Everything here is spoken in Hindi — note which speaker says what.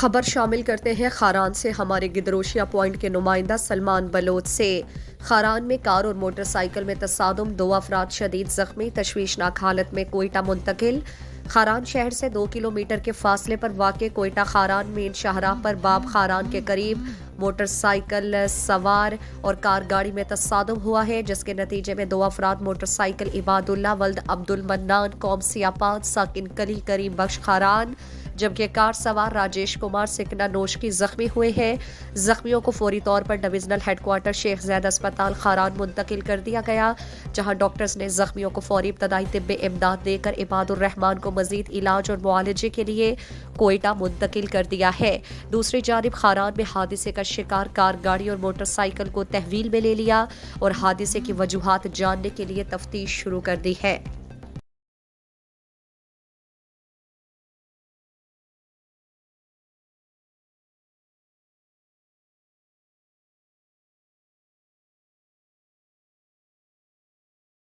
Speaker 1: खबर शामिल करते हैं खारान से। हमारे गिदरोशिया पॉइंट के नुमाइंदा सलमान बलोच से। खारान में कार और मोटरसाइकिल में तसादुम, 2 अफराद शदीद जख्मी, तशवीशनाक हालत में कोयटा मुंतकिल। खारान शहर से 2 किलोमीटर के फासले पर वाक़ कोयटा खारान मेन शाहराह पर बाब खारान के करीब मोटरसाइकिल सवार और कार गाड़ी में तसादुम हुआ है, जिसके नतीजे में 2 अफराद मोटरसाइकिल इबादुल्ला वल्द अब्दुल मन्नान कौम सियापात साकिन कली करीम बख्श खारान, जबकि कार सवार राजेश कुमार सिकना नोश की जख्मी हुए हैं। जख्मियों को फौरी तौर पर डिविजनल हेडक्वार्टर शेख ज़ैद अस्पताल खारान मुंतकिल कर दिया गया, जहां डॉक्टर्स ने जख्मियों को फौरी इब्तदाई तिब्बी इमदाद देकर इबादुर रहमान को मजीद इलाज और मुआलजे के लिए कोयटा मुंतकिल कर दिया है। दूसरी जानिब खारान में हादसे का शिकार कार गाड़ी और मोटरसाइकिल को तहवील में ले लिया और हादसे की वजूहात जानने के लिए तफ्तीश शुरू कर दी है।